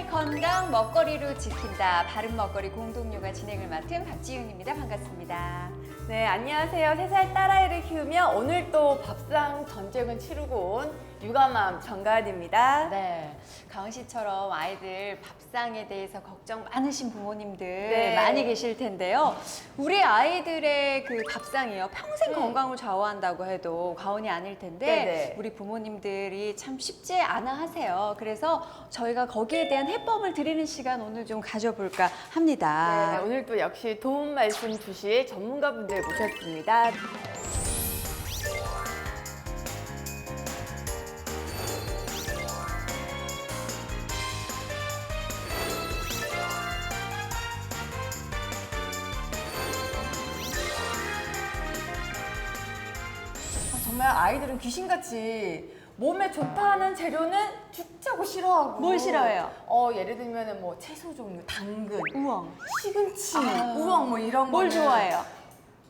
건강 먹거리로 지킨다. 바른 먹거리 공동육아 진행을 맡은 박지윤입니다. 반갑습니다. 네, 안녕하세요. 3살 딸아이를 키우며 오늘 또 밥상 전쟁을 치르고 온 육아맘 정가은입니다. 네, 가은 씨처럼 아이들 밥상에 대해서 걱정 많으신 부모님들 네. 많이 계실 텐데요. 우리 아이들의 그 밥상이요. 평생 건강을 좌우한다고 해도 과언이 아닐 텐데 네네. 우리 부모님들이 참 쉽지 않아 하세요. 그래서 저희가 거기에 대한 해법을 드리는 시간 오늘 좀 가져볼까 합니다. 네, 오늘 또 역시 도움 말씀 주실 전문가분들 모셨습니다. 정말 아이들은 귀신같이 몸에 좋다는 재료는 죽자고 싫어하고. 뭘 싫어해요? 예를 들면 뭐 채소 종류, 당근, 우엉. 시금치, 우엉 뭐 이런 뭘 거는 좋아해요?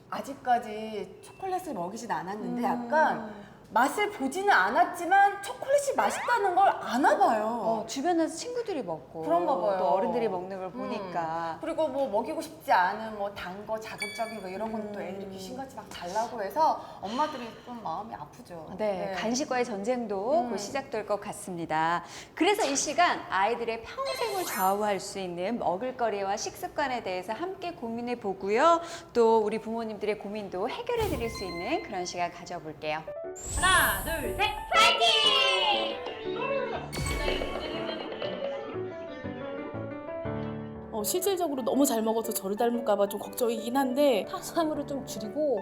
아직까지 초콜릿을 먹이진 않았는데 약간 맛을 보지는 않았지만 초콜릿이 맛있다는 걸 아나 봐요. 주변에서 친구들이 먹고 그런가 봐요. 또 어른들이 먹는 걸 보니까 그리고 뭐 먹이고 싶지 않은 뭐 단 거, 자극적인 거 이런 건 또 애들이 귀신같이 막 달라고 해서 엄마들이 좀 마음이 아프죠. 네, 간식과의 전쟁도 곧 시작될 것 같습니다. 그래서 이 시간 아이들의 평생을 좌우할 수 있는 먹을거리와 식습관에 대해서 함께 고민해 보고요. 또 우리 부모님들의 고민도 해결해 드릴 수 있는 그런 시간 가져볼게요. 하나, 둘, 셋, 파이팅! 실질적으로 너무 잘 먹어서 저를 닮을까봐 좀 걱정이긴 한데 탄수화물을 좀 줄이고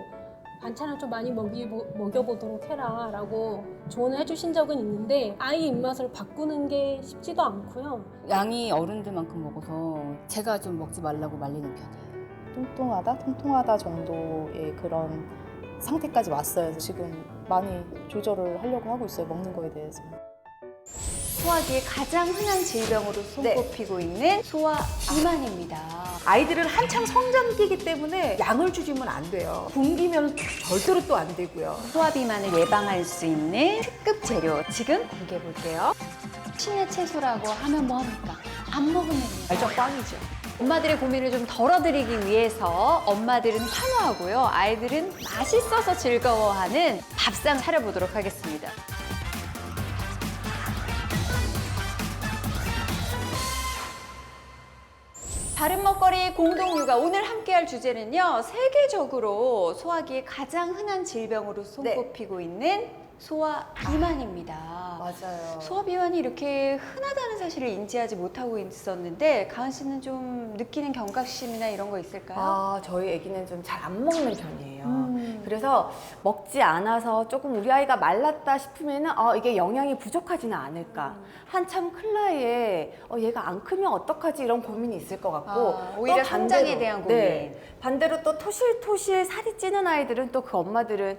반찬을 좀 많이 먹여보도록 해라 라고 조언을 해주신 적은 있는데 아이 입맛을 바꾸는 게 쉽지도 않고요. 양이 어른들만큼 먹어서 제가 좀 먹지 말라고 말리는 편이에요. 통통하다 정도의 그런 상태까지 왔어요. 지금 많이 조절을 하려고 하고 있어요. 먹는 거에 대해서. 소화기의 가장 흔한 질병으로 손꼽히고 있는 소화 비만입니다. 아이들은 한창 성장기이기 때문에 양을 줄이면 안 돼요. 굶기면 절대로 또 안 되고요. 소화 비만을 예방할 수 있는 특급 재료 지금 공개해 볼게요. 신의 채소라고 하면 뭐합니까? 안 먹으면 알죠? 꽝이죠. 엄마들의 고민을 좀 덜어드리기 위해서 엄마들은 환호하고요. 아이들은 맛있어서 즐거워하는 밥상 차려보도록 하겠습니다. 바른 먹거리 공동육아 오늘 함께할 주제는요. 세계적으로 소화기의 가장 흔한 질병으로 손꼽히고 있는 소화 비만입니다. 맞아요. 소화 비만이 이렇게 흔하다는 사실을 인지하지 못하고 있었는데 가은 씨는 좀 느끼는 경각심이나 이런 거 있을까요? 저희 아기는 좀 잘 안 먹는 편이에요. 그래서 먹지 않아서 조금 우리 아이가 말랐다 싶으면은 이게 영양이 부족하지는 않을까. 한참 클 나이에 얘가 안 크면 어떡하지 이런 고민이 있을 것 같고 오히려 또 성장에 대한 고민. 네, 반대로 또 토실토실 살이 찌는 아이들은 또 그 엄마들은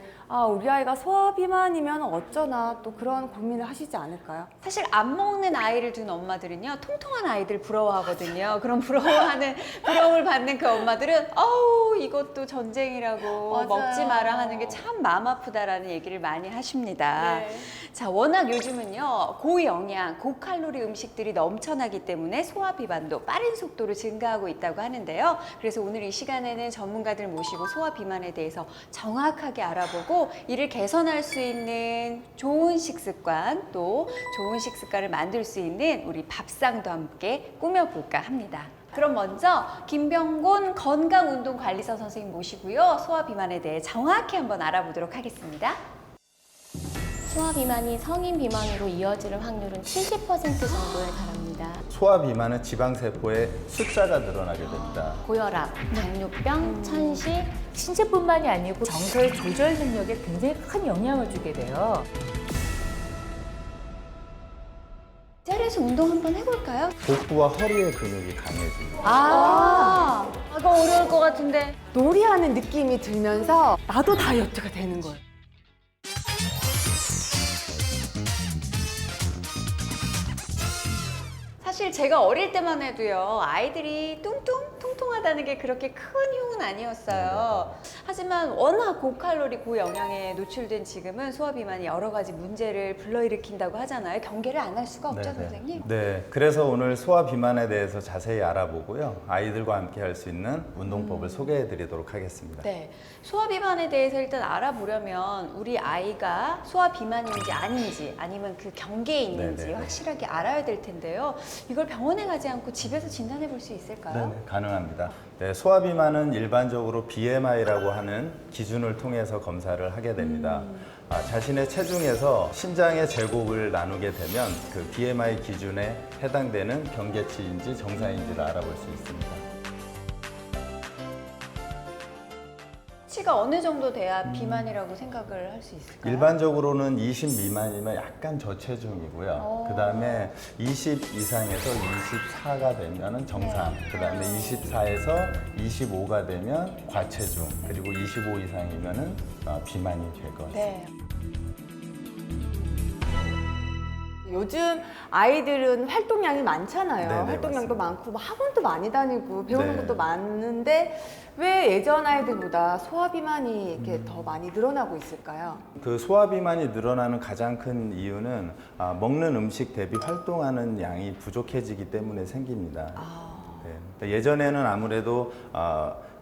우리 아이가 소화 비만이면 어쩌나 또 그런 고민을 하시지 않을까요? 사실 안 먹는 아이를 둔 엄마들은요 통통한 아이들 부러워하거든요. 그럼 부러움을 받는 그 엄마들은 이것도 전쟁이라고 맞아요. 먹지 마라 하는 게 참 마음 아프다라는 얘기를 많이 하십니다. 자, 워낙 요즘은요 고영양, 고칼로리 음식들이 넘쳐나기 때문에 소화 비만도 빠른 속도로 증가하고 있다고 하는데요. 그래서 오늘 이 시간에는 전문가들 모시고 소화 비만에 대해서 정확하게 알아보고 이를 개선할 수 있는 좋은 식습관 또 좋은 식습관을 만들 수 있는 우리 밥상도 함께 꾸며볼까 합니다. 그럼 먼저 김병곤 건강운동관리사 선생님 모시고요. 소화 비만에 대해 정확히 한번 알아보도록 하겠습니다. 소화 비만이 성인 비만으로 이어질 확률은 70% 정도에 달합니다. 소화 비만은 지방세포의 숫자가 늘어나게 됩니다. 고혈압, 당뇨병, 천식, 신체뿐만이 아니고 정서의 조절 능력에 굉장히 큰 영향을 주게 돼요. 자리에서 운동 한번 해볼까요? 복부와 허리의 근육이 강해집니다. 이거 어려울 것 같은데. 놀이하는 느낌이 들면서 나도 다이어트가 되는 거예요. 사실 제가 어릴 때만 해도요 아이들이 통통하다는 게 그렇게 큰 흉은 아니었어요. 하지만 워낙 고칼로리, 고영양에 노출된 지금은 소화 비만이 여러 가지 문제를 불러일으킨다고 하잖아요. 경계를 안 할 수가 없죠, 네네. 선생님? 네, 그래서 오늘 소화 비만에 대해서 자세히 알아보고요. 아이들과 함께 할 수 있는 운동법을 소개해 드리도록 하겠습니다. 네, 소화 비만에 대해서 일단 알아보려면 우리 아이가 소화 비만인지 아닌지 아니면 그 경계에 있는지 네네. 확실하게 알아야 될 텐데요. 이걸 병원에 가지 않고 집에서 진단해 볼 수 있을까요? 네, 가능합니다. 네, 소화 비만은 일반적으로 BMI라고 하는 기준을 통해서 검사를 하게 됩니다. 자신의 체중에서 신장의 제곱을 나누게 되면 그 BMI 기준에 해당되는 경계치인지 정상인지를 알아볼 수 있습니다. 수치가 어느 정도 돼야 비만이라고 생각을 할 수 있을까요? 일반적으로는 20 미만이면 약간 저체중이고요. 그 다음에 20 이상에서 24가 되면 정상, 그 다음에 24에서 25가 되면 과체중, 그리고 25 이상이면 비만이 될 것 같습니다. 네. 요즘 아이들은 활동량이 많잖아요. 네네, 활동량도 맞습니다. 많고 뭐 학원도 많이 다니고 배우는 네. 것도 많은데 왜 예전 아이들보다 소화 비만이 이렇게 더 많이 늘어나고 있을까요? 그 소화 비만이 늘어나는 가장 큰 이유는 먹는 음식 대비 활동하는 양이 부족해지기 때문에 생깁니다. 네. 예전에는 아무래도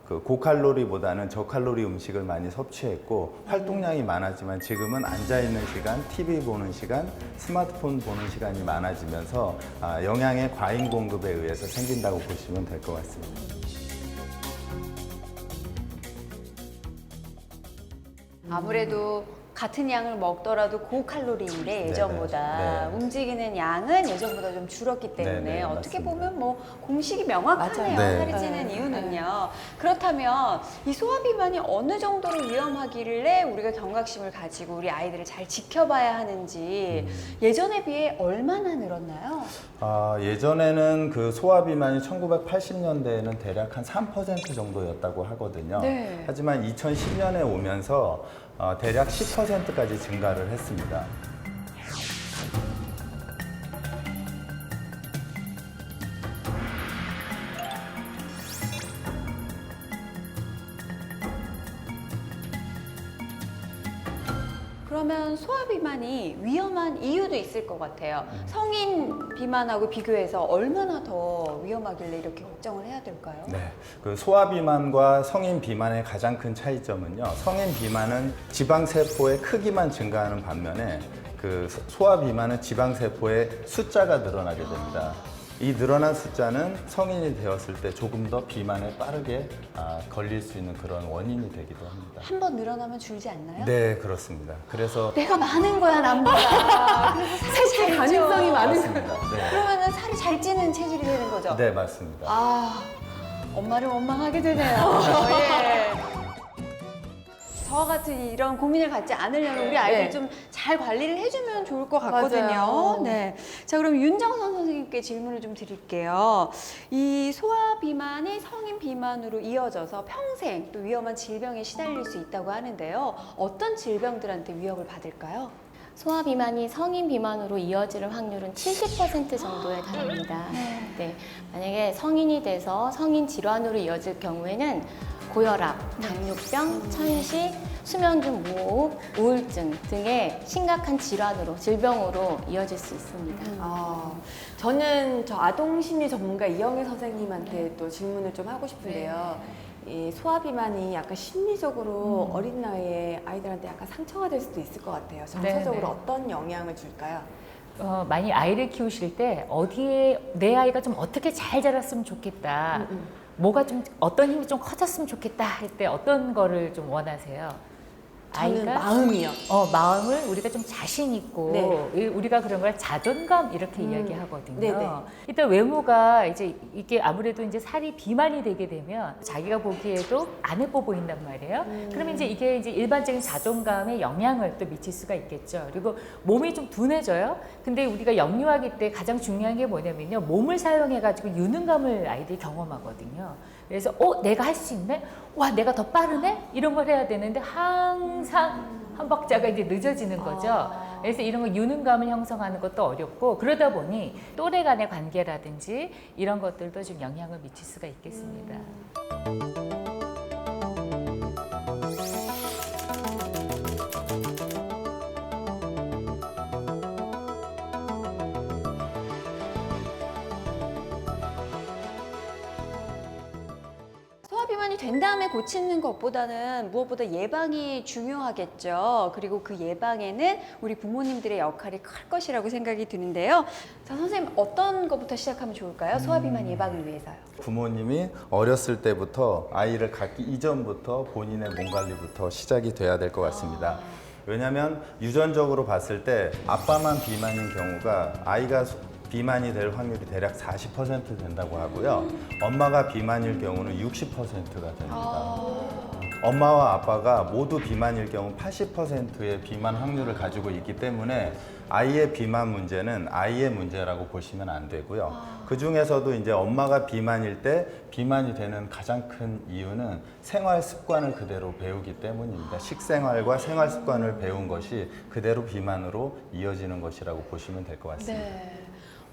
그 고칼로리보다는 저칼로리 음식을 많이 섭취했고 활동량이 많았지만 지금은 앉아있는 시간, TV 보는 시간, 스마트폰 보는 시간이 많아지면서 영양의 과잉 공급에 의해서 생긴다고 보시면 될 것 같습니다. 아무래도 같은 양을 먹더라도 고칼로리인데 예전보다 네. 움직이는 양은 예전보다 좀 줄었기 때문에 네네, 어떻게 맞습니다. 보면 뭐 공식이 명확하네요. 맞아요. 살이 네. 찌는 이유는요. 그렇다면 이 소화 비만이 어느 정도로 위험하길래 우리가 경각심을 가지고 우리 아이들을 잘 지켜봐야 하는지 예전에 비해 얼마나 늘었나요? 예전에는 그 소화 비만이 1980년대에는 대략 한 3% 정도였다고 하거든요. 네. 하지만 2010년에 오면서 대략 10%까지 증가를 했습니다. 그러면 소화 비만이 위험한 이유도 있을 것 같아요. 성인 비만하고 비교해서 얼마나 더 위험하길래 이렇게 걱정을 해야 될까요? 네, 그 소화 비만과 성인 비만의 가장 큰 차이점은요. 성인 비만은 지방 세포의 크기만 증가하는 반면에 그 소화 비만은 지방 세포의 숫자가 늘어나게 됩니다. 이 늘어난 숫자는 성인이 되었을 때 조금 더 비만에 빠르게 걸릴 수 있는 그런 원인이 되기도 합니다. 한 번 늘어나면 줄지 않나요? 네, 그렇습니다. 그래서 내가 많은 거야, 남보다. 그래서 살이 잘 쪄. 가능성이 많은 맞습니다. 네, 그러면은 살이 잘 찌는 체질이 되는 거죠? 네 맞습니다. 엄마를 원망하게 되네요. 예. 저와 같은 이런 고민을 갖지 않으려면 우리 아이들 네. 좀 잘 관리를 해주면 좋을 것 같거든요. 맞아요. 네. 자, 그럼 윤정선 선생님께 질문을 좀 드릴게요. 이 소아 비만이 성인 비만으로 이어져서 평생 또 위험한 질병에 시달릴 수 있다고 하는데요. 어떤 질병들한테 위협을 받을까요? 소아 비만이 성인 비만으로 이어질 확률은 70% 정도에 달합니다. 네, 만약에 성인이 돼서 성인 질환으로 이어질 경우에는 고혈압, 당뇨병, 천식, 수면중 무호흡, 우울증 등의 심각한 질병으로 이어질 수 있습니다. 저는 저 아동심리 전문가 이영애 선생님한테 또 질문을 좀 하고 싶은데요. 이 소아 비만이 약간 심리적으로 어린 나이에 아이들한테 약간 상처가 될 수도 있을 것 같아요. 정서적으로 네네. 어떤 영향을 줄까요? 많이 아이를 키우실 때 어디에 내 아이가 좀 어떻게 잘 자랐으면 좋겠다. 뭐가 좀 어떤 힘이 좀 커졌으면 좋겠다 할 때 어떤 거를 좀 원하세요? 저는 마음이요. 마음을 우리가 좀 자신 있고 네. 우리가 그런 걸 자존감 이렇게 이야기하거든요. 네네. 일단 외모가 이제 이게 아무래도 이제 살이 비만이 되게 되면 자기가 보기에도 안 예뻐 보인단 말이에요. 그러면 이제 이게 이제 일반적인 자존감에 영향을 또 미칠 수가 있겠죠. 그리고 몸이 좀 둔해져요. 근데 우리가 영유아기 때 가장 중요한 게 뭐냐면요. 몸을 사용해 가지고 유능감을 아이들이 경험하거든요. 그래서 내가 할 수 있네? 와, 내가 더 빠르네? 이런 걸 해야 되는데 항상 한 박자가 이제 늦어지는 거죠. 그래서 이런 거 유능감을 형성하는 것도 어렵고 그러다 보니 또래 간의 관계라든지 이런 것들도 좀 영향을 미칠 수가 있겠습니다. 된 다음에 고치는 것보다는 무엇보다 예방이 중요하겠죠. 그리고 그 예방에는 우리 부모님들의 역할이 클 것이라고 생각이 드는데요. 자, 선생님 어떤 것부터 시작하면 좋을까요? 소아비만 예방을 위해서요. 부모님이 어렸을 때부터 아이를 갖기 이전부터 본인의 몸 관리부터 시작이 돼야 될 것 같습니다. 왜냐하면 유전적으로 봤을 때 아빠만 비만인 경우가 아이가 비만이 될 확률이 대략 40% 된다고 하고요. 엄마가 비만일 경우는 60%가 됩니다. 엄마와 아빠가 모두 비만일 경우 80%의 비만 확률을 가지고 있기 때문에 아이의 비만 문제는 아이의 문제라고 보시면 안 되고요. 그 중에서도 이제 엄마가 비만일 때 비만이 되는 가장 큰 이유는 생활 습관을 그대로 배우기 때문입니다. 식생활과 생활 습관을 배운 것이 그대로 비만으로 이어지는 것이라고 보시면 될 것 같습니다. 네.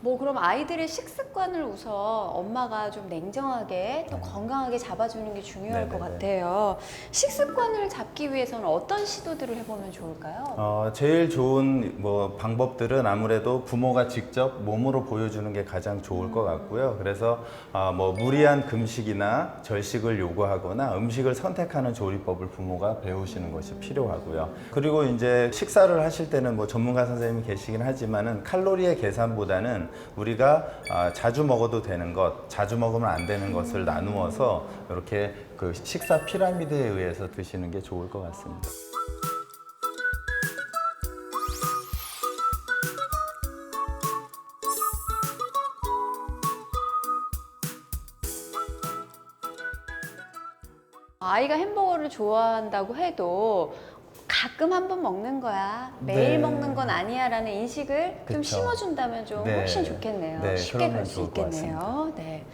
뭐 그럼 아이들의 식습관을 우선 엄마가 좀 냉정하게 또 건강하게 잡아주는 게 중요할 것 같아요. 식습관을 잡기 위해서는 어떤 시도들을 해보면 좋을까요? 제일 좋은 방법들은 아무래도 부모가 직접 몸으로 보여주는 게 가장 좋을 것 같고요. 그래서 무리한 금식이나 절식을 요구하거나 음식을 선택하는 조리법을 부모가 배우시는 것이 필요하고요. 그리고 이제 식사를 하실 때는 전문가 선생님이 계시긴 하지만은 칼로리의 계산보다는 우리가 자주 먹어도 되는 것, 자주 먹으면 안 되는 것을 나누어서 이렇게 그 식사 피라미드에 의해서 드시는 게 좋을 것 같습니다. 아이가 햄버거를 좋아한다고 해도 가끔 한 번 먹는 거야. 매일 네. 먹는 건 아니야 라는 인식을 좀 그쵸. 심어준다면 좀 네. 훨씬 좋겠네요. 네, 쉽게 그러면 갈 수 좋을 것 있겠네요. 네.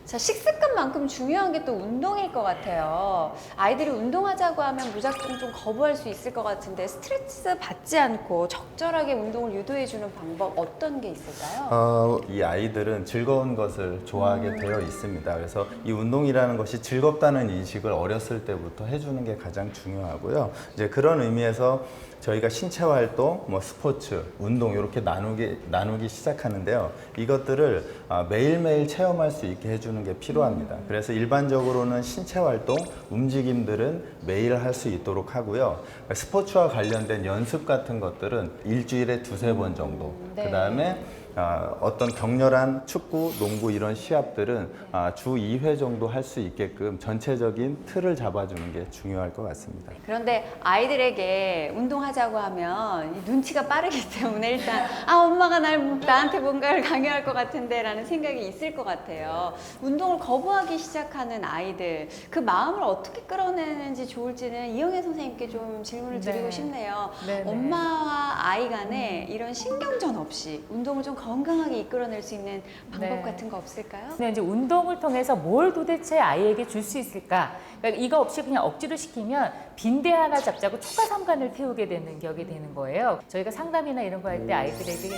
자, 식습관만큼 중요한 게 또 운동일 것 같아요. 아이들이 운동하자고 하면 무작정 좀 거부할 수 있을 것 같은데 스트레스 받지 않고 적절하게 운동을 유도해주는 방법 어떤 게 있을까요? 이 아이들은 즐거운 것을 좋아하게 되어 있습니다. 그래서 이 운동이라는 것이 즐겁다는 인식을 어렸을 때부터 해주는 게 가장 중요하고요. 이제 그런 의미에서 저희가 신체 활동, 스포츠, 운동 이렇게 나누기 시작하는데요. 이것들을 매일매일 체험할 수 있게 해주는 게 필요합니다. 그래서 일반적으로는 신체 활동, 움직임들은 매일 할 수 있도록 하고요. 스포츠와 관련된 연습 같은 것들은 일주일에 2-3번 정도. 네. 그다음에 어떤 격렬한 축구, 농구 이런 시합들은 주 2회 정도 할 수 있게끔 전체적인 틀을 잡아주는 게 중요할 것 같습니다. 그런데 아이들에게 운동하자고 하면 눈치가 빠르기 때문에 일단 엄마가 나한테 뭔가를 강요할 것 같은데 라는 생각이 있을 것 같아요. 운동을 거부하기 시작하는 아이들 그 마음을 어떻게 끌어내는지 좋을지는 이영애 선생님께 좀 질문을 드리고 네. 싶네요. 네, 네. 엄마와 아이 간에 이런 신경전 없이 운동을 좀 건강하게 이끌어낼 수 있는 방법 네. 같은 거 없을까요? 근데 이제 운동을 통해서 뭘 도대체 아이에게 줄 수 있을까? 그러니까 이거 없이 그냥 억지로 시키면 빈대 하나 잡자고 초가삼간을 태우게 되는 격이 되는 거예요. 저희가 상담이나 이런 거 할 때 아이들에게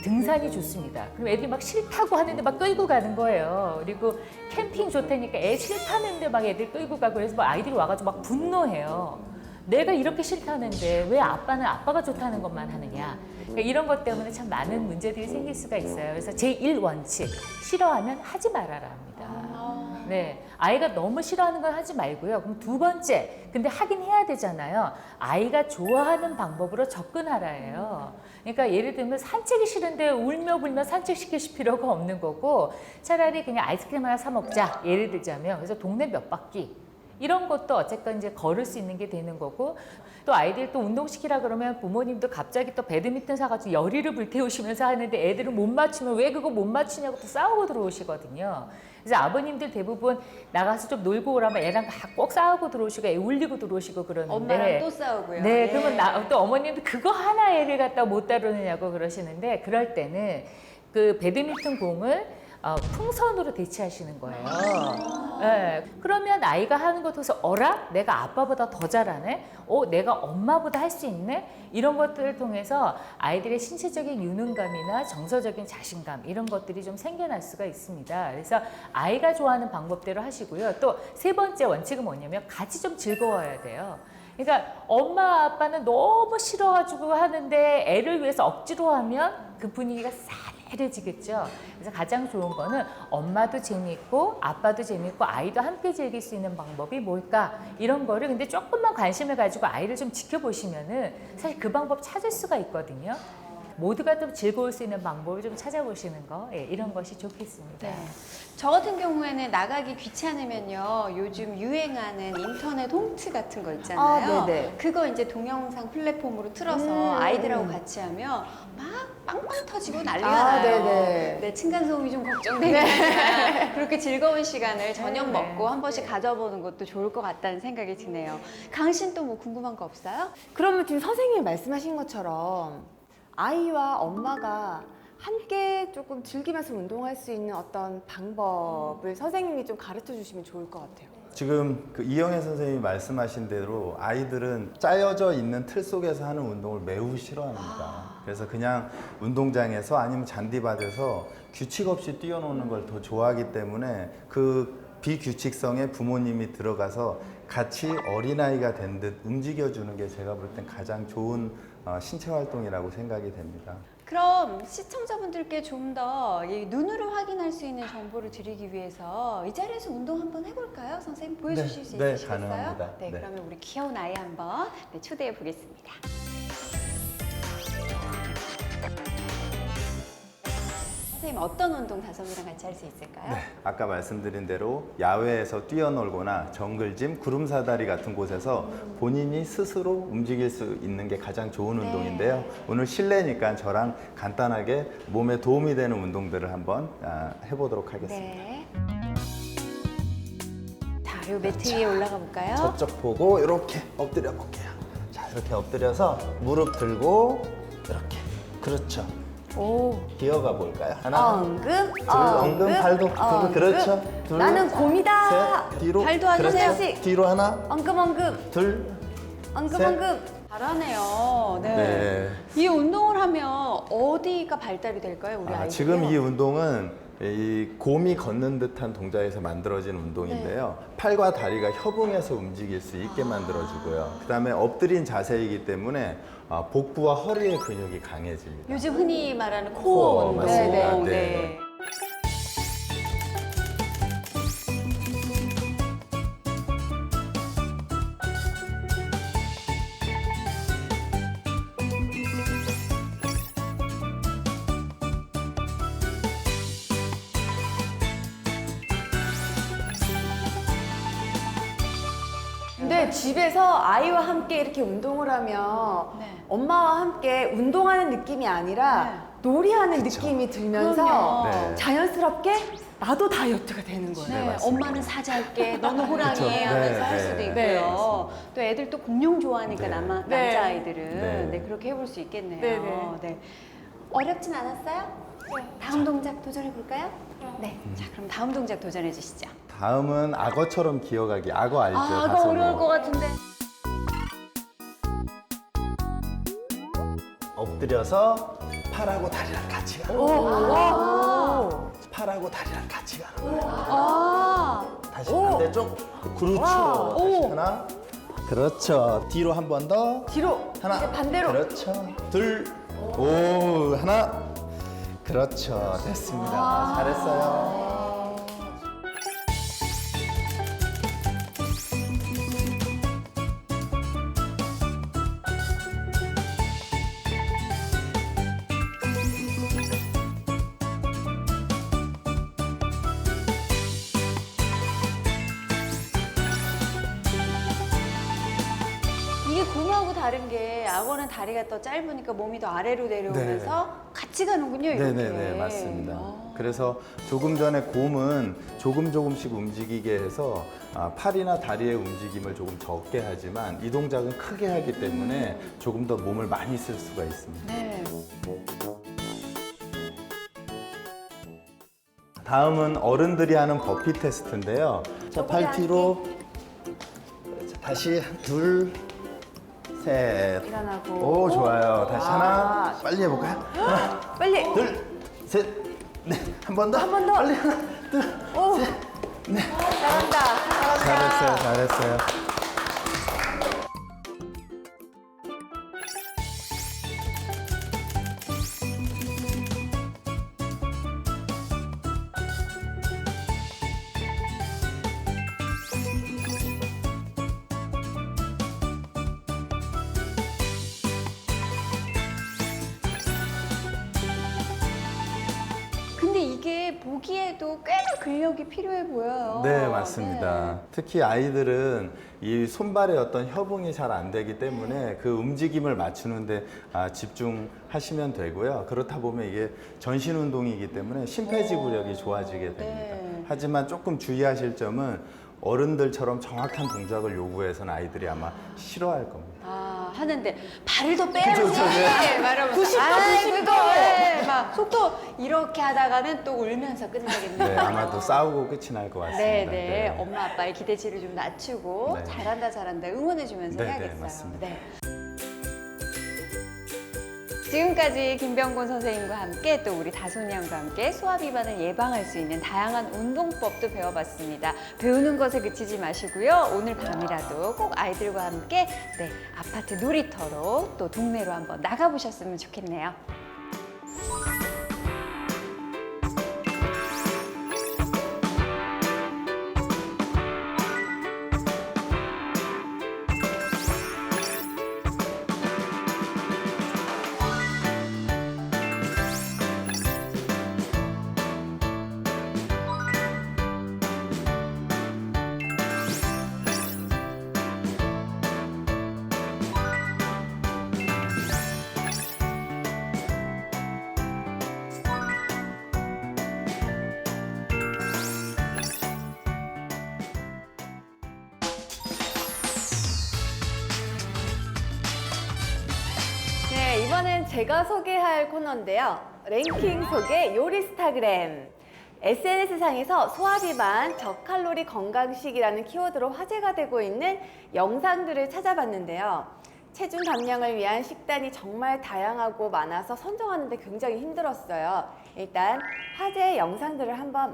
등산이 좋습니다. 그럼 애들이 막 싫다고 하는데 막 끌고 가는 거예요. 그리고 캠핑 좋다니까 애 싫다는데 막 애들 끌고 가고 그래서 막 아이들이 와가지고 막 분노해요. 내가 이렇게 싫다는데 왜 아빠는 아빠가 좋다는 것만 하느냐. 그러니까 이런 것 때문에 참 많은 문제들이 생길 수가 있어요. 그래서 제1원칙, 싫어하면 하지 말아라 합니다. 네, 아이가 너무 싫어하는 건 하지 말고요. 그럼 2번째, 근데 하긴 해야 되잖아요. 아이가 좋아하는 방법으로 접근하라예요. 그러니까 예를 들면 산책이 싫은데 울며 불며 산책시키실 필요가 없는 거고 차라리 그냥 아이스크림 하나 사 먹자. 예를 들자면 그래서 동네 몇 바퀴 이런 것도 어쨌건 이제 걸을 수 있는 게 되는 거고 또 아이들 또 운동시키라 그러면 부모님도 갑자기 또 배드민턴 사가지고 열의를 불태우시면서 하는데 애들은 못 맞추면 왜 그거 못 맞추냐고 또 싸우고 들어오시거든요. 그래서 아버님들 대부분 나가서 좀 놀고 오라면 애랑 꼭 싸우고 들어오시고 애 울리고 들어오시고 그러는데 엄마랑 또 싸우고요. 네, 예. 그러면 또 어머님도 그거 하나 애를 갖다 못 다루느냐고 그러시는데 그럴 때는 그 배드민턴 공을 풍선으로 대체하시는 거예요. 네, 그러면 아이가 하는 것 통해서 어라? 내가 아빠보다 더 잘하네? 내가 엄마보다 할 수 있네? 이런 것들을 통해서 아이들의 신체적인 유능감이나 정서적인 자신감 이런 것들이 좀 생겨날 수가 있습니다. 그래서 아이가 좋아하는 방법대로 하시고요. 또 3번째 원칙은 뭐냐면 같이 좀 즐거워야 돼요. 그러니까 엄마 아빠는 너무 싫어가지고 하는데 애를 위해서 억지로 하면 그 분위기가 싸해. 쾌해지겠죠. 그래서 가장 좋은 거는 엄마도 재밌고 아빠도 재밌고 아이도 함께 즐길 수 있는 방법이 뭘까? 이런 거를 근데 조금만 관심을 가지고 아이를 좀 지켜보시면은 사실 그 방법 찾을 수가 있거든요. 모두가 좀 즐거울 수 있는 방법을 좀 찾아보시는 거, 예, 이런 것이 좋겠습니다. 네. 저 같은 경우에는 나가기 귀찮으면요. 요즘 유행하는 인터넷 홈트 같은 거 있잖아요. 아, 네네. 그거 이제 동영상 플랫폼으로 틀어서 아이들하고 같이 하면 막 빵빵 터지고 난리가 나요. 네네. 네, 층간소음이 좀 걱정되긴 하지만 그렇게 즐거운 시간을 저녁 네. 먹고 한 번씩 가져보는 것도 좋을 것 같다는 생각이 드네요. 강신 또 뭐 궁금한 거 없어요? 그러면 지금 선생님이 말씀하신 것처럼 아이와 엄마가 함께 조금 즐기면서 운동할 수 있는 어떤 방법을 선생님이 좀 가르쳐 주시면 좋을 것 같아요. 지금 그 이영애 선생님이 말씀하신 대로 아이들은 짜여져 있는 틀 속에서 하는 운동을 매우 싫어합니다. 그래서 그냥 운동장에서 아니면 잔디밭에서 규칙 없이 뛰어노는 걸 더 좋아하기 때문에 그 비규칙성에 부모님이 들어가서 같이 어린아이가 된 듯 움직여주는 게 제가 볼 땐 가장 좋은 신체 활동이라고 생각이 됩니다. 그럼 시청자분들께 좀 더 눈으로 확인할 수 있는 정보를 드리기 위해서 이 자리에서 운동 한번 해볼까요? 선생님 보여주실 수 네, 있으시겠어요? 가능합니다. 네, 네. 그러면 우리 귀여운 아이 한번 초대해 보겠습니다. 선생님 어떤 운동 다솜이랑 같이 할 수 있을까요? 네, 아까 말씀드린 대로 야외에서 뛰어놀거나 정글짐, 구름사다리 같은 곳에서 본인이 스스로 움직일 수 있는 게 가장 좋은 운동인데요. 오늘 실내니까 저랑 간단하게 몸에 도움이 되는 운동들을 한번 해보도록 하겠습니다. 네. 자, 요 매트 위에 올라가 볼까요? 저쪽 보고 이렇게 엎드려 볼게요. 자, 이렇게 엎드려서 무릎 들고 이렇게. 그렇죠. 오. 기어가 볼까요? 하나, 엉금, 둘, 엉금, 발도 들고, 그렇죠. 둘, 나는 곰이다. 셋, 뒤로. 발도 하세요. 그렇죠. 뒤로 하나, 엉금, 엉금, 둘, 엉금, 셋. 엉금. 잘하네요. 네. 네. 이 운동을 하면 어디가 발달이 될까요, 우리 아이들? 지금 이 운동은 이 곰이 걷는 듯한 동작에서 만들어진 운동인데요. 팔과 다리가 협응해서 움직일 수 있게 만들어주고요. 그다음에 엎드린 자세이기 때문에 복부와 허리의 근육이 강해집니다. 요즘 흔히 말하는 코어, 코어 운동. 맞습니다. 네. 네. 근데 집에서 아이와 함께 이렇게 운동을 하면 네. 엄마와 함께 운동하는 느낌이 아니라 놀이하는 느낌이 들면서 그럼요. 네. 자연스럽게 나도 다이어트가 되는 거예요. 네, 맞습니다. 엄마는 사자할게, 너는 호랑이 그쵸. 하면서 네, 할 수도 네. 있고요. 네. 또 애들 또 공룡 좋아하니까 네. 남자 아이들은 네. 네, 그렇게 해볼 수 있겠네요. 네, 네. 네. 어렵진 않았어요? 다음 동작 도전해 볼까요? 네. 자, 그럼 다음 동작 도전해 주시죠. 다음은 악어처럼 기어가기. 악어 알죠? 아, 그거 다솜이? 어려울 것 같은데. 엎드려서 팔하고 다리랑 같이 가는 거예요. 팔하고 다리랑 같이 가는 거예요. 아, 다시 반대쪽. 그렇죠. 다시 하나. 그렇죠. 뒤로 한 번 더. 뒤로 하나. 이제 반대로. 그렇죠. 둘. 오, 하나. 그렇죠. 됐습니다. 잘했어요. 이게 곰하고 다른 게 악어는 다리가 더 짧으니까 몸이 더 아래로 내려오면서 같이 가는군요, 이렇게. 네네네, 맞습니다. 아. 그래서 조금 전에 곰은 조금씩 움직이게 해서 팔이나 다리의 움직임을 조금 적게 하지만 이 동작은 크게 하기 때문에 조금 더 몸을 많이 쓸 수가 있습니다. 네. 다음은 어른들이 하는 버피 테스트인데요. 자, 팔 뒤로. 자, 다시 둘, 셋. 일어나고. 오, 좋아요. 다시 하나. 빨리 해볼까요? 하나, 빨리. 둘, 셋, 넷. 한 번 더. 한 번 더. 빨리 하나, 둘, 오. 셋, 넷. 잘한다. 잘했어요, 잘했어요. 아이들이 보기에도 꽤나 근력이 필요해 보여요. 네, 맞습니다. 네. 특히 아이들은 이 손발의 어떤 협응이 잘 안 되기 때문에 그 움직임을 맞추는데 집중하시면 되고요. 그렇다 보면 이게 전신 운동이기 때문에 심폐지구력이 좋아지게 됩니다. 네. 하지만 조금 주의하실 점은 어른들처럼 정확한 동작을 요구해서는 아이들이 아마 싫어할 겁니다. 하는데 발을 더 빼라고 말하면서 90도. 막 속도 이렇게 하다가는 또 울면서 끝나겠네요. 네, 아마도 싸우고 끝이 날 것 같습니다. 네. 엄마 아빠의 기대치를 좀 낮추고 네. 잘한다 응원해주면서 네, 해야겠어요. 맞습니다. 지금까지 김병곤 선생님과 함께 또 우리 다솜이 양과 함께 소아 비만을 예방할 수 있는 다양한 운동법도 배워봤습니다. 배우는 것에 그치지 마시고요. 오늘 밤이라도 꼭 아이들과 함께 아파트 놀이터로 또 동네로 한번 나가보셨으면 좋겠네요. 네, 이번엔 제가 소개할 코너인데요. 랭킹 소개 요리스타그램. SNS상에서 소화비만, 저칼로리 건강식이라는 키워드로 화제가 되고 있는 영상들을 찾아봤는데요. 체중 감량을 위한 식단이 정말 다양하고 많아서 선정하는 데 굉장히 힘들었어요. 일단 화제의 영상들을 한번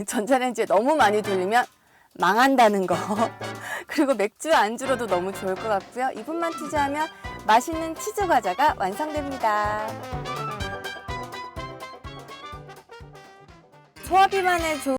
전자레인지에 너무 많이 돌리면 망한다는 거. 그리고 맥주 안주로도 너무 좋을 것 같고요. 2분만 투자하면 맛있는 치즈 과자가 완성됩니다. 소화 비만에 좋은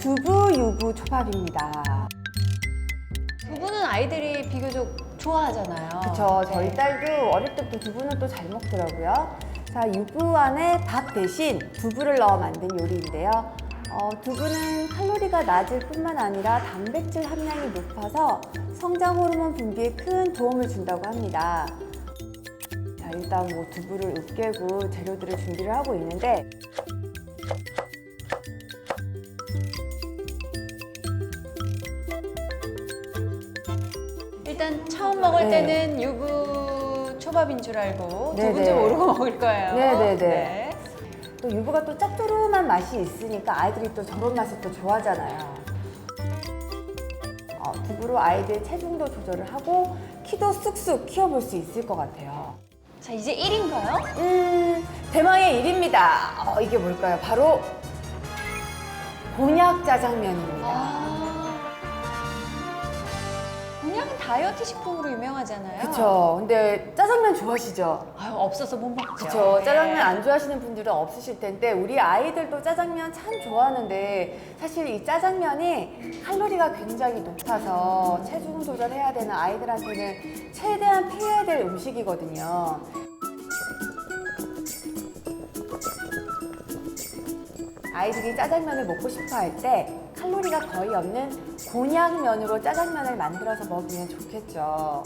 두부 유부 초밥입니다. 두부는 아이들이 비교적 좋아하잖아요. 그쵸. 저희 네. 딸도 어릴 때부터 두부는 또 잘 먹더라고요. 자, 유부 안에 밥 대신 두부를 넣어 만든 요리인데요. 두부는 칼로리가 낮을 뿐만 아니라 단백질 함량이 높아서 성장 호르몬 분비에 큰 도움을 준다고 합니다. 자, 일단 뭐 두부를 으깨고 재료들을 준비를 하고 있는데 일단 처음 먹을 네. 때는 유부 초밥인 줄 알고 네네. 두부인지 모르고 먹을 거예요. 네네네. 네. 또 유부가 또 짭조름한 맛이 있으니까 아이들이 또 저런 맛을 또 좋아하잖아요. 두부로 아이들 체중도 조절을 하고 키도 쑥쑥 키워볼 수 있을 것 같아요. 자, 이제 1인가요? 대망의 일입니다. 이게 뭘까요? 바로 곤약 짜장면입니다. 곤약은 다이어트 식품으로 유명하잖아요. 그쵸. 근데 짜장면 좋아하시죠? 아유, 없어서 못 먹죠. 그쵸. 네. 짜장면 안 좋아하시는 분들은 없으실 텐데 우리 아이들도 짜장면 참 좋아하는데 사실 이 짜장면이 칼로리가 굉장히 높아서 체중 조절해야 되는 아이들한테는 최대한 피해야 될 음식이거든요. 아이들이 짜장면을 먹고 싶어 할 때 칼로리가 거의 없는 곤약면으로 짜장면을 만들어서 먹으면 좋겠죠.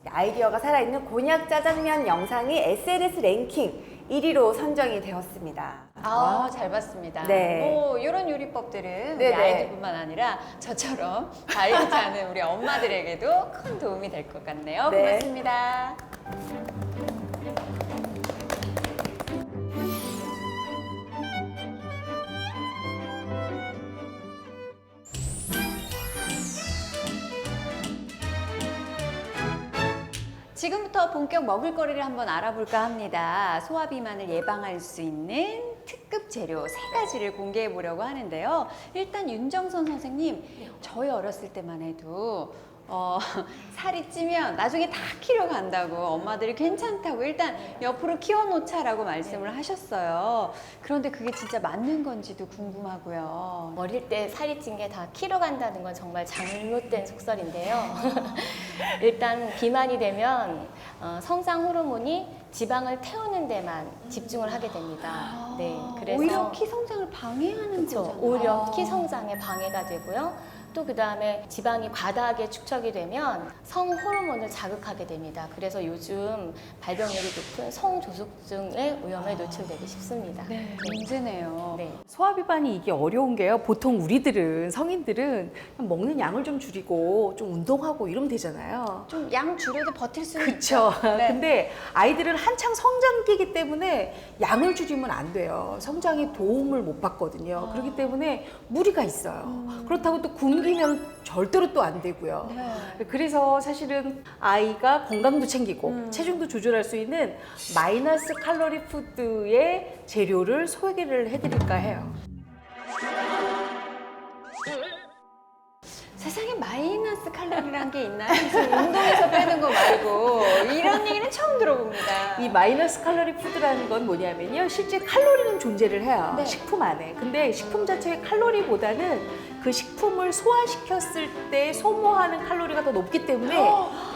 아이디어가 살아있는 곤약 짜장면 영상이 SNS 랭킹 1위로 선정이 되었습니다. 아, 잘 봤습니다. 네. 뭐 이런 요리법들은 우리 네네. 아이들뿐만 아니라 저처럼 다이어트 하는 우리 엄마들에게도 큰 도움이 될 것 같네요. 네. 고맙습니다. 지금부터 본격 먹을거리를 한번 알아볼까 합니다. 소화비만을 예방할 수 있는 특급 재료 3가지를 공개해 보려고 하는데요. 일단 윤정선 선생님, 저희 어렸을 때만 해도 살이 찌면 나중에 다 키로 간다고 엄마들이 괜찮다고 일단 옆으로 키워놓자라고 말씀을 하셨어요. 그런데 그게 진짜 맞는 건지도 궁금하고요. 어릴 때 살이 찐 게 다 키로 간다는 건 정말 잘못된 속설인데요. 일단 비만이 되면 성장 호르몬이 지방을 태우는 데만 집중을 하게 됩니다. 네, 그래서 오히려 키 성장을 방해하는 그렇죠. 거잖아요. 오히려 키 성장에 방해가 되고요. 또 그다음에 지방이 과다하게 축적이 되면 성 호르몬을 자극하게 됩니다. 그래서 요즘 발병률이 높은 성조숙증의 위험에 노출되기 쉽습니다. 네, 문제네요. 네. 소화비만이 이게 어려운 게요. 보통 우리들은 성인들은 그냥 먹는 양을 좀 줄이고 좀 운동하고 이러면 되잖아요. 좀 양 줄여도 버틸 수는 그렇죠. 있죠. 네. 근데 아이들은 한창 성장기이기 때문에 양을 줄이면 안 돼요. 성장에 도움을 못 받거든요. 그렇기 때문에 무리가 있어요. 그렇다고 또 굶기면 절대로 또 안 되고요. 네. 그래서 사실은 아이가 건강도 챙기고 체중도 조절할 수 있는 마이너스 칼로리 푸드의 재료를 소개를 해드릴까 해요. 세상에 마이너스 칼로리란 게 있나요? 지금 운동에서 빼는 거 말고 이런 얘기는 처음 들어봅니다. 이 마이너스 칼로리 푸드라는 건 뭐냐면요. 실제 칼로리는 존재를 해요. 네. 식품 안에. 근데 식품 자체의 칼로리보다는 그 식품을 소화시켰을 때 소모하는 칼로리가 더 높기 때문에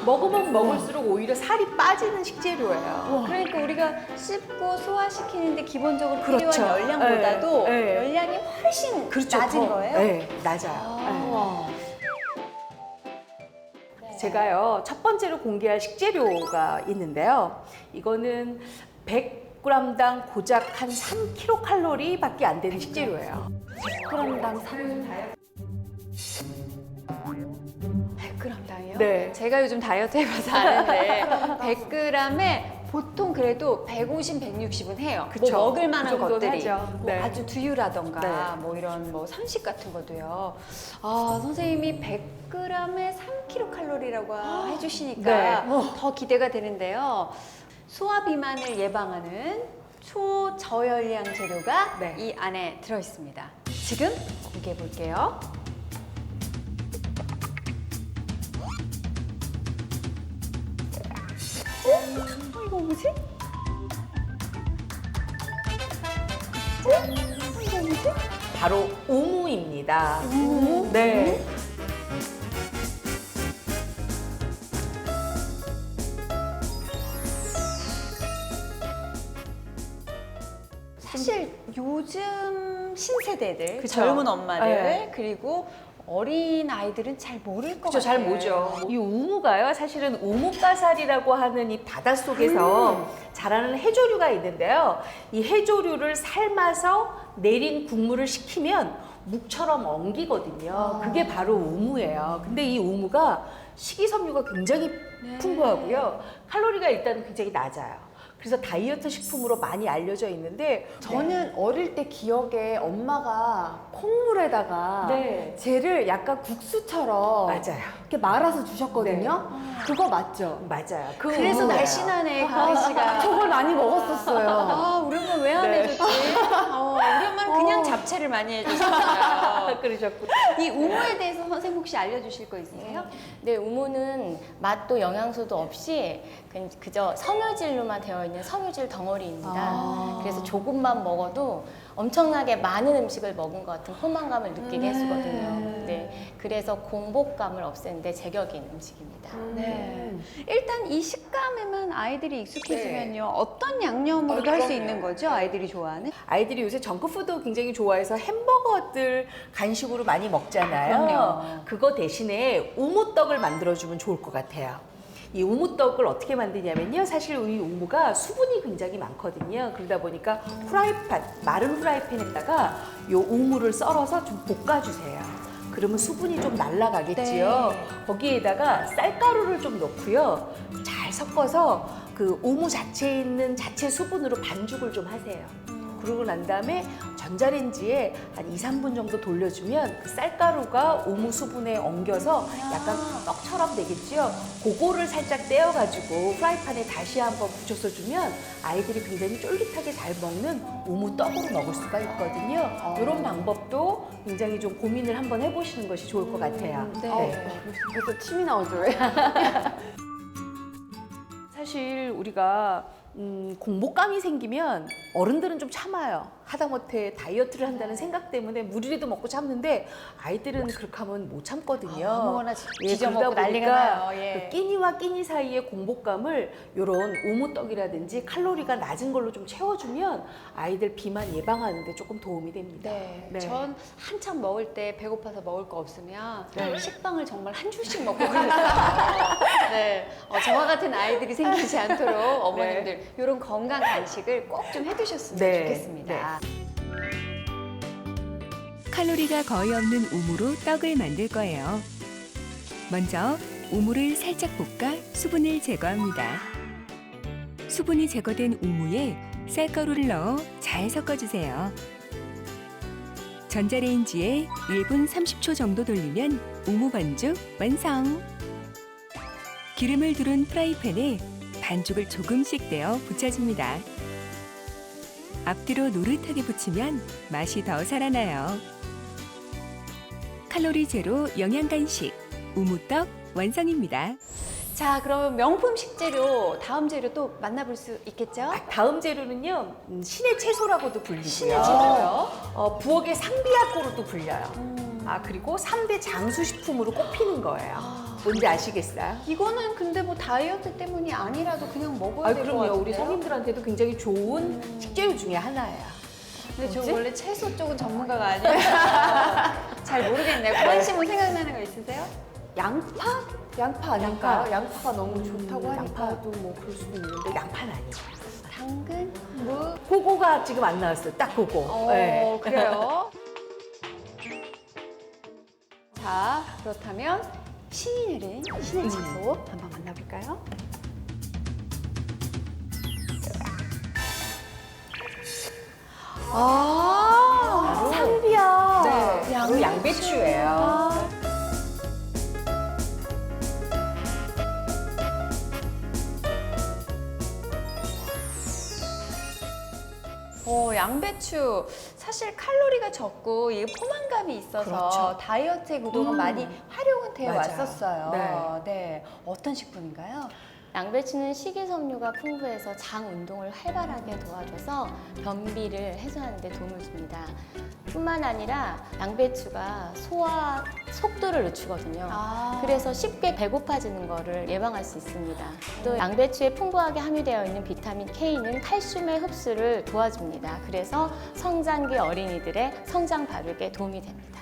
먹으면 먹을수록 오히려 살이 빠지는 식재료예요. 그러니까 우리가 씹고 소화시키는데 기본적으로 그렇죠. 필요한 열량보다도 네, 네. 열량이 훨씬 낮은 더, 거예요? 네, 낮아요. 네. 제가요, 첫 번째로 공개할 식재료가 있는데요. 이거는 100g당 고작 한 3kcal 밖에 안 되는 식재료예요. 100g당 100g당이요? 네. 제가 요즘 다이어트 해봐서 아는데 100g에 보통 그래도 150, 160은 해요. 그쵸. 뭐 먹을 만한 그 정도는 것들이 하죠. 뭐 네. 아주 두유라던가 네. 뭐 이런 뭐 삼식 같은 것도요. 아, 선생님이 100g에 3kcal라고 해주시니까 네. 더 기대가 되는데요. 소화 비만을 예방하는 초저열량 재료가 네. 이 안에 들어 있습니다. 지금 공개해 볼게요. 이거 뭐지? 이거 뭐지? 바로 우무입니다. 네. 사실 요즘 신세대들, 그쵸. 젊은 엄마들, 네. 그리고 어린 아이들은 잘 모를 것 그렇죠, 잘 같아요. 모죠. 이 우무가요, 사실은 우뭇가사리라고 하는 이 바닷속에서 자라는 해조류가 있는데요. 이 해조류를 삶아서 내린 국물을 식히면 묵처럼 엉기거든요. 그게 바로 우무예요. 근데 이 우무가 식이섬유가 굉장히 풍부하고요. 칼로리가 일단 굉장히 낮아요. 그래서 다이어트 식품으로 많이 알려져 있는데 저는 어릴 때 기억에 엄마가 콩물에다가 네. 쟤를 약간 국수처럼 맞아요. 이렇게 말아서 주셨거든요. 그거 맞죠? 맞아요. 그 그래서 우무예요. 날씬하네, 강희 씨가. 저걸 많이 먹었었어요. 아, 우리 엄마 왜 안 네. 해줬지? 우리 엄마는 그냥 잡채를 많이 해주셨어요. 그러셨군요. 이 우무에 대해서 선생님 혹시 알려주실 거 있으세요? 네, 우무는 맛도 영양소도 없이 그저 섬유질로만 되어 있는 섬유질 덩어리입니다. 그래서 조금만 먹어도 엄청나게 많은 음식을 먹은 것 같은 포만감을 느끼게 해주거든요. 네, 그래서 공복감을 없애는데 제격인 음식입니다. 네. 일단 이 식감에만 아이들이 익숙해지면요. 어떤 양념으로도 할 수 있는 거죠? 아이들이 좋아하는? 아이들이 요새 정크푸드 굉장히 좋아해서 햄버거들 간식으로 많이 먹잖아요. 그럼요. 그거 대신에 우무떡을 만들어주면 좋을 것 같아요. 이 우무떡을 어떻게 만드냐면요. 사실 이 우무가 수분이 굉장히 많거든요. 그러다 보니까 마른 후라이팬에다가 이 우무를 썰어서 좀 볶아주세요. 그러면 수분이 좀 날아가겠지요. 거기에다가 쌀가루를 좀 넣고요. 잘 섞어서 그 우무 자체에 있는 자체 수분으로 반죽을 좀 하세요. 그러고 난 다음에 전자레인지에 한 2, 3분 정도 돌려주면 그 쌀가루가 우무 수분에 엉겨서 약간 떡처럼 되겠지요. 그거를 살짝 떼어가지고 프라이팬에 다시 한번 붙여서 주면 아이들이 굉장히 쫄깃하게 잘 먹는 우무 떡으로 먹을 수가 있거든요. 이런 방법도 굉장히 좀 고민을 한번 해보시는 것이 좋을 것 같아요. 벌써 침이 나오죠. 사실 우리가 공복감이 생기면 어른들은 좀 참아요. 하다못해 다이어트를 한다는 생각 때문에 물이라도 먹고 참는데 아이들은 그렇게 하면 못 참거든요. 아무거나 지져 그러다 먹고 난리가 보니까 나요. 예. 그 끼니와 끼니 사이의 공복감을 이런 우무떡이라든지 칼로리가 낮은 걸로 좀 채워주면 아이들 비만 예방하는 데 조금 도움이 됩니다. 네. 네. 전 한참 먹을 때 배고파서 먹을 거 없으면 네. 식빵을 정말 한 줄씩 먹고 그랬어요. 네. 저와 같은 아이들이 생기지 않도록 어머님들 이런 건강 간식을 꼭 좀 해두셨으면 네. 좋겠습니다. 칼로리가 거의 없는 우무로 떡을 만들 거예요. 먼저 우무를 살짝 볶아 수분을 제거합니다. 수분이 제거된 우무에 쌀가루를 넣어 잘 섞어주세요. 전자레인지에 1분 30초 정도 돌리면 우무 반죽 완성! 기름을 두른 프라이팬에 반죽을 조금씩 떼어 붙여줍니다. 앞뒤로 노릇하게 붙이면 맛이 더 살아나요. 칼로리 제로 영양 간식 우무떡 완성입니다. 자, 그러면 명품 식재료 다음 재료 또 만나볼 수 있겠죠? 다음 재료는요, 신의 채소라고도 불리고요. 신의 재료요? 부엌의 상비약고로도 불려요. 그리고 3대 장수식품으로 꼽히는 거예요. 뭔지 아시겠어요? 이거는 근데 뭐 다이어트 때문이 아니라도 그냥 먹어야 될 것 그럼요. 같은데요? 우리 성인들한테도 굉장히 좋은 식재료 중에 하나예요. 근데 저 원래 채소 쪽은 전문가가 아니에요. 잘 모르겠네요. 고은 씨뭐 생각나는 거 있으세요? 양파? 양파 아닐까요? 양파가 너무 좋다고 하니까. 양파도 뭐 그럴 수도 있는데 양파는 아니에요. 당근, 무. 그거가 지금 안 나왔어요. 딱 그거. 네. 그래요? 자, 그렇다면 신이 내린 신의 채소 한번 만나볼까요? 상비약. 네, 바로 양배추예요. 양배추 사실 칼로리가 적고 이게 포만감이 있어서 그렇죠. 다이어트에 그동안 많이 활용은 되어 맞아요. 왔었어요. 네. 네, 어떤 식품인가요? 양배추는 식이섬유가 풍부해서 장 운동을 활발하게 도와줘서 변비를 해소하는 데 도움을 줍니다. 뿐만 아니라 양배추가 소화 속도를 늦추거든요. 그래서 쉽게 배고파지는 거를 예방할 수 있습니다. 또 양배추에 풍부하게 함유되어 있는 비타민 K는 칼슘의 흡수를 도와줍니다. 그래서 성장기 어린이들의 성장 발육에 도움이 됩니다.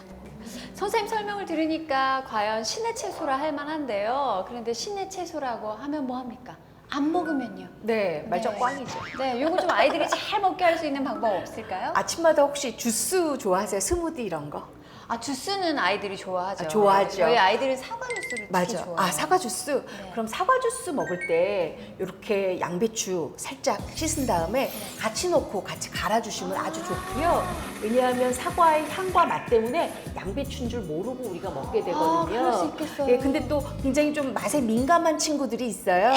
선생님 설명을 들으니까 과연 신의 채소라 할 만한데요. 그런데 신의 채소라고 하면 뭐 합니까? 안 먹으면요. 네, 말적 네. 꽝이죠. 네, 요거 좀 아이들이 잘 먹게 할 수 있는 방법 없을까요? 아침마다 혹시 주스 좋아하세요? 스무디 이런 거? 주스는 아이들이 좋아하죠. 좋아하죠. 저희 아이들은 사과 주스를 특히 맞아. 좋아해요. 사과 주스. 네. 그럼 사과 주스 먹을 때 이렇게 양배추 살짝 씻은 다음에 같이 넣고 같이 갈아주시면 아주 좋고요. 왜냐하면 사과의 향과 맛 때문에 양배추인 줄 모르고 우리가 먹게 되거든요. 그럴 수 있겠어요. 예, 근데 또 굉장히 좀 맛에 민감한 친구들이 있어요.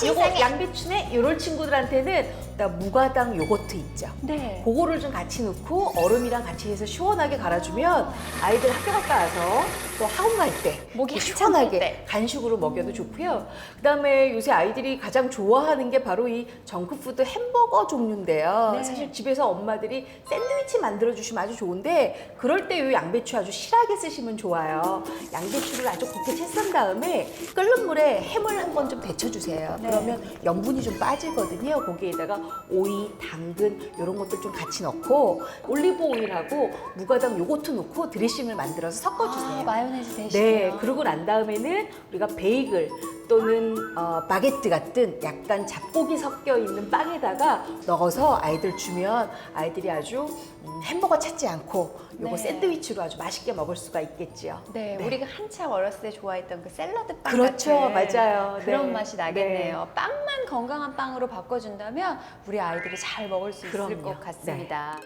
요거 양배추네? 이런 친구들한테는 나 무가당 요거트 있죠. 네. 그거를 좀 같이 넣고 얼음이랑 같이 해서 시원하게 갈아주면 아이들 학교 갔다 와서 또 학원 갈 때 목이 이렇게 한참 뜰 시원하게 때. 간식으로 먹여도 좋고요. 그다음에 요새 아이들이 가장 좋아하는 게 바로 이 정크푸드 햄버거 종류인데요. 네. 사실 집에서 엄마들이 샌드위치 만들어 주시면 아주 좋은데 그럴 때 이 양배추 아주 실하게 쓰시면 좋아요. 양배추를 아주 곱게 채썬 다음에 끓는 물에 햄을 한번 좀 데쳐주세요. 네. 그러면 염분이 좀 빠지거든요. 거기에다가 오이, 당근 이런 것들 좀 같이 넣고 올리브 오일하고 무가당 요거트 넣고 드레싱을 만들어서 섞어주세요. 마요네즈 대신에. 네, 그러고 난 다음에는 우리가 베이글 또는 바게트 같은 약간 잡곡이 섞여 있는 빵에다가 넣어서 아이들 주면 아이들이 아주 햄버거 찾지 않고 요거 네. 샌드위치로 아주 맛있게 먹을 수가 있겠지요. 네, 우리가 한참 어렸을 때 좋아했던 그 샐러드 빵 그렇죠, 같은 맞아요. 그런 네. 맛이 나겠네요. 빵만 건강한 빵으로 바꿔준다면 우리 아이들이 잘 먹을 수 있을 그럼요. 것 같습니다.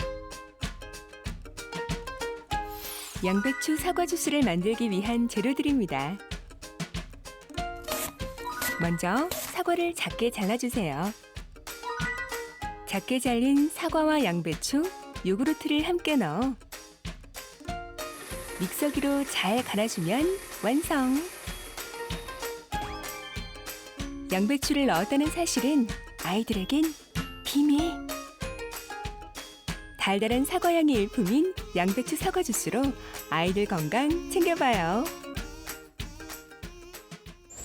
양배추 사과 주스를 만들기 위한 재료들입니다. 먼저 사과를 작게 잘라주세요. 작게 잘린 사과와 양배추, 요구르트를 함께 넣어 믹서기로 잘 갈아주면 완성! 양배추를 넣었다는 사실은 아이들에겐 비밀! 달달한 사과향이 일품인 양배추 사과 주스로 아이들 건강 챙겨봐요.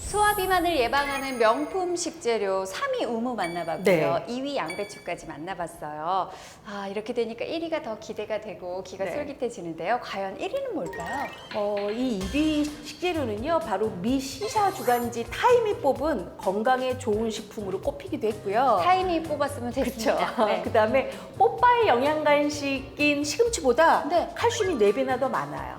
소화 비만을 예방하는 명품 식재료 3위 우무 만나봤고요. 네. 2위 양배추까지 만나봤어요. 이렇게 되니까 1위가 더 기대가 되고 귀가 네. 솔깃해지는데요. 과연 1위는 뭘까요? 이 1위 식재료는요, 바로 미 시사 주간지 타임이 뽑은 건강에 좋은 식품으로 꼽히기도 했고요. 타임이 뽑았으면 그렇죠. 됐습니다. 네. 그다음에 뽀빠이 영양 간식인 시금치보다 네. 칼슘이 4배나 더 많아요.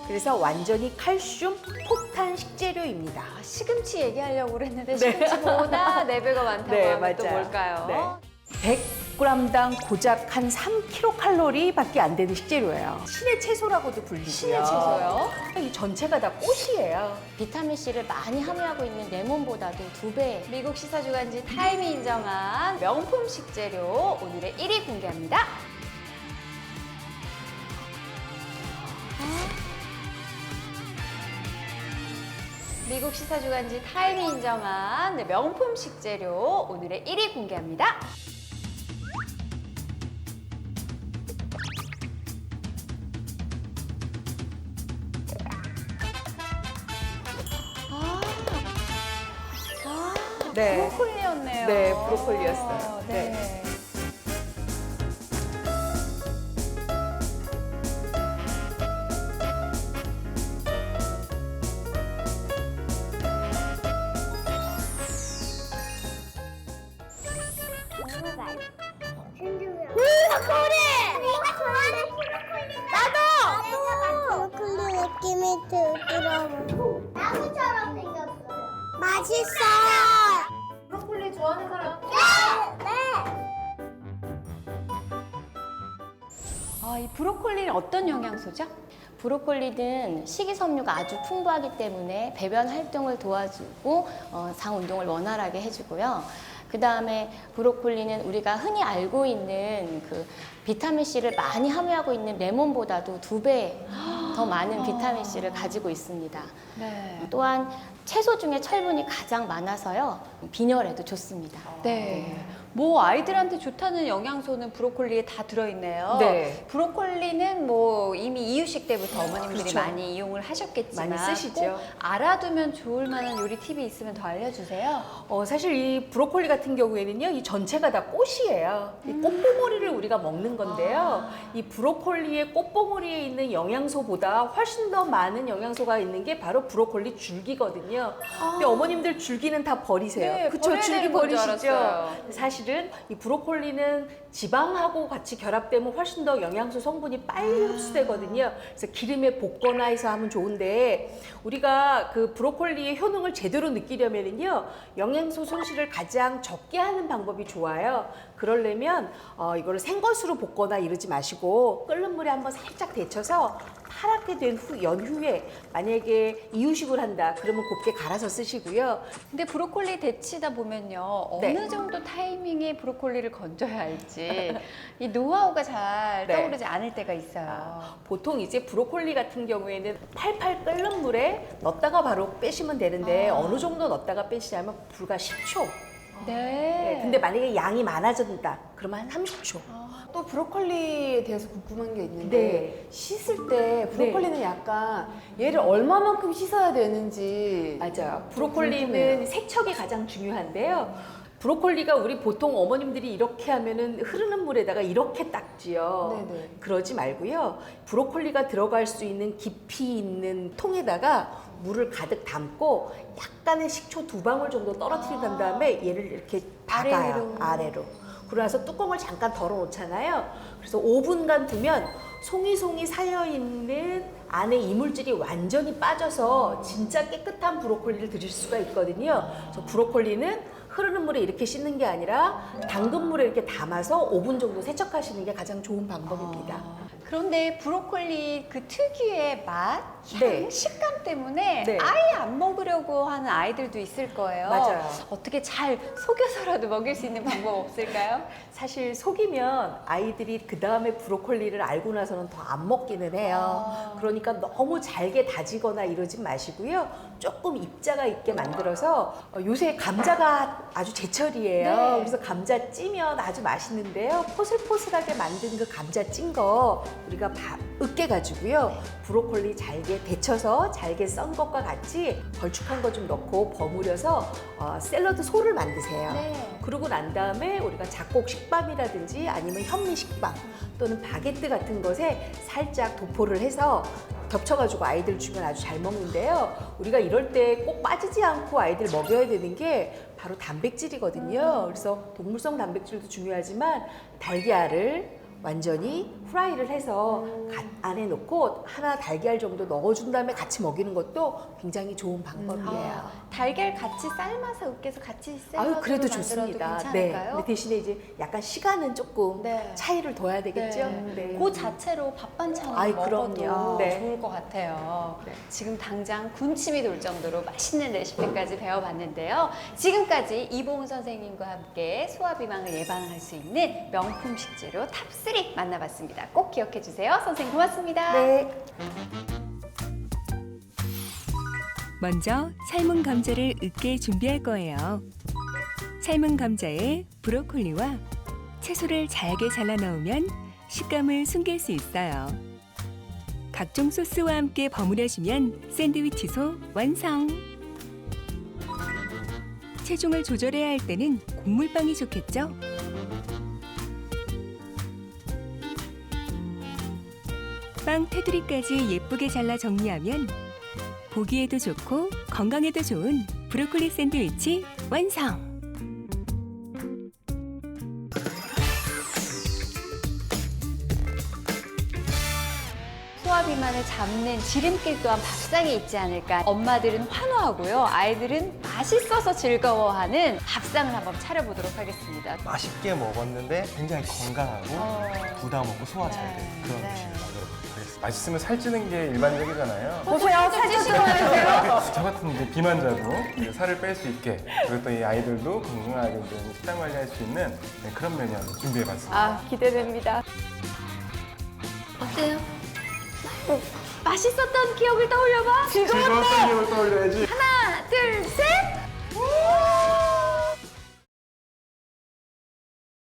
그래서 완전히 칼슘 폭탄 식재료입니다. 시금치 얘기하려고 그랬는데 네. 시금치보다 4배가 많다고 네, 하면 또 맞아요. 뭘까요? 네. 100g당 고작 한 3kcal 밖에 안 되는 식재료예요. 신의 채소라고도 불리고요. 신의 채소요? 이 전체가 다 꽃이에요. 비타민C를 많이 함유하고 있는 레몬보다도 2배. 미국 시사주간지 타임이 인정한 명품 식재료 오늘의 1위 공개합니다. 미국 시사주간지 타임이 인정한 명품 식재료 오늘의 1위 공개합니다. 네. 브로콜리였네요. 네, 브로콜리였어요. 네. 브로콜리 느낌이 들더라고. 나무처럼 생겼어요. 맛있어. 브로콜리 좋아하는 사람? 네. 이 브로콜리는 어떤 영양소죠? 브로콜리는 식이섬유가 아주 풍부하기 때문에 배변 활동을 도와주고 장 운동을 원활하게 해주고요. 그 다음에 브로콜리는 우리가 흔히 알고 있는 그 비타민C를 많이 함유하고 있는 레몬보다도 2배 더 더 많은 비타민 C를 가지고 있습니다. 네. 또한 채소 중에 철분이 가장 많아서요. 빈혈에도 좋습니다. 네. 뭐 아이들한테 좋다는 영양소는 브로콜리에 다 들어있네요. 네. 브로콜리는 뭐 이미 이유식 때부터 어머님들이 그렇죠. 많이 이용을 하셨겠지만 많이 쓰시죠. 꼭 알아두면 좋을 만한 요리 팁이 있으면 더 알려주세요. 사실 이 브로콜리 같은 경우에는요, 이 전체가 다 꽃이에요. 이 꽃봉오리를 우리가 먹는 건데요. 이 브로콜리의 꽃봉오리에 있는 영양소보다 훨씬 더 많은 영양소가 있는 게 바로 브로콜리 줄기거든요. 근데 어머님들 줄기는 다 버리세요. 네, 그쵸? 버려야 줄기 되는 건 줄 버리시죠? 알았어요. 사실은 이 브로콜리는 지방하고 같이 결합되면 훨씬 더 영양소 성분이 빨리 흡수되거든요. 그래서 기름에 볶거나 해서 하면 좋은데, 우리가 그 브로콜리의 효능을 제대로 느끼려면요, 영양소 손실을 가장 적게 하는 방법이 좋아요. 그러려면 이거를 생것으로 볶거나 이러지 마시고 끓는 물에 한번 살짝 데쳐서 파랗게 된 연후에 만약에 이유식을 한다 그러면 곱게 갈아서 쓰시고요. 근데 브로콜리 데치다 보면요, 어느 네. 정도 타이밍에 브로콜리를 건져야 할지 이 노하우가 잘 네. 떠오르지 않을 때가 있어요. 보통 이제 브로콜리 같은 경우에는 팔팔 끓는 물에 넣었다가 바로 빼시면 되는데 어느 정도 넣었다가 빼시냐면 불과 10초. 네, 근데 만약에 양이 많아진다 그러면 한 30초. 또 브로콜리에 대해서 궁금한 게 있는데 네. 씻을 때 브로콜리는 약간 얘를 얼마만큼 씻어야 되는지 맞아요. 브로콜리는 세척이 가장 중요한데요. 브로콜리가 우리 보통 어머님들이 이렇게 하면은 흐르는 물에다가 이렇게 닦지요. 네네. 그러지 말고요. 브로콜리가 들어갈 수 있는 깊이 있는 통에다가 물을 가득 담고 약간의 식초 2방울 정도 떨어뜨린 다음에 얘를 이렇게 박아요. 아래로. 그러고 나서 뚜껑을 잠깐 덜어놓잖아요. 그래서 5분간 두면 송이송이 살려있는 안에 이물질이 완전히 빠져서 진짜 깨끗한 브로콜리를 드실 수가 있거든요. 그래서 브로콜리는 흐르는 물에 이렇게 씻는 게 아니라 담근 물에 이렇게 담아서 5분 정도 세척하시는 게 가장 좋은 방법입니다. 그런데 브로콜리 그 특유의 맛, 향, 네. 식감 때문에 네. 아예 안 먹으려고 하는 아이들도 있을 거예요. 맞아요. 어떻게 잘 속여서라도 먹일 수 있는 방법 없을까요? 사실 속이면 아이들이 그 다음에 브로콜리를 알고 나서는 더 안 먹기는 해요. 그러니까 너무 잘게 다지거나 이러지 마시고요. 조금 입자가 있게 만들어서 요새 감자가 아주 제철이에요. 네. 그래서 감자 찌면 아주 맛있는데요. 포슬포슬하게 만든 그 감자 찐 거 우리가 으깨가지고요. 브로콜리 잘게 데쳐서 잘게 썬 것과 같이 걸쭉한 거 좀 넣고 버무려서 샐러드 소를 만드세요. 네. 그러고 난 다음에 우리가 잡곡 식빵이라든지 아니면 현미 식빵 또는 바게트 같은 것에 살짝 도포를 해서 겹쳐가지고 아이들 주면 아주 잘 먹는데요. 우리가 이럴 때 꼭 빠지지 않고 아이들 먹여야 되는 게 바로 단백질이거든요. 그래서 동물성 단백질도 중요하지만 달걀을 완전히 후라이를 해서 안에 넣고 하나 달걀 정도 넣어준 다음에 같이 먹이는 것도 굉장히 좋은 방법이에요. 달걀 같이 삶아서 으깨서 같이 샐러드로 아유, 그래도 만들어도 좋습니다. 괜찮을까요? 근데 대신에 이제 약간 시간은 조금 네. 차이를 둬야 되겠죠. 네. 그 자체로 밥 반찬으로 아이, 먹어도 그럼요. 네. 좋을 것 같아요. 네. 지금 당장 군침이 돌 정도로 맛있는 레시피까지 배워봤는데요. 지금까지 이보은 선생님과 함께 소화비만을 예방할 수 있는 명품 식재료 탑3 만나봤습니다. 꼭 기억해 주세요. 선생님 고맙습니다. 네. 먼저 삶은 감자를 으깨 준비할 거예요. 삶은 감자에 브로콜리와 채소를 잘게 잘라 넣으면 식감을 숨길 수 있어요. 각종 소스와 함께 버무려주면 샌드위치소 완성! 체중을 조절해야 할 때는 곡물빵이 좋겠죠? 빵 테두리까지 예쁘게 잘라 정리하면 보기에도 좋고 건강에도 좋은 브로콜리 샌드위치 완성! 소화비만을 잡는 지름길 또한 밥상에 있지 않을까. 엄마들은 환호하고요. 아이들은 맛있어서 즐거워하는 밥상을 한번 차려보도록 하겠습니다. 맛있게 먹었는데 굉장히 건강하고 부담 없고 소화 잘 되는 그런 음식을 만들어 보도록 하겠습니다. 맛있으면 살찌는 게 일반적이잖아요. 보세요, 살좀 찌시면 저 같은 이제 비만자도 살을 뺄 수 있게 그리고 또 이 아이들도 건강하게 좀 식단 관리할 수 있는 그런 메뉴를 준비해봤습니다. 기대됩니다. 어때요? 맛있었던 기억을 떠올려봐. 즐거웠던 기억을 떠올려야지. 하나,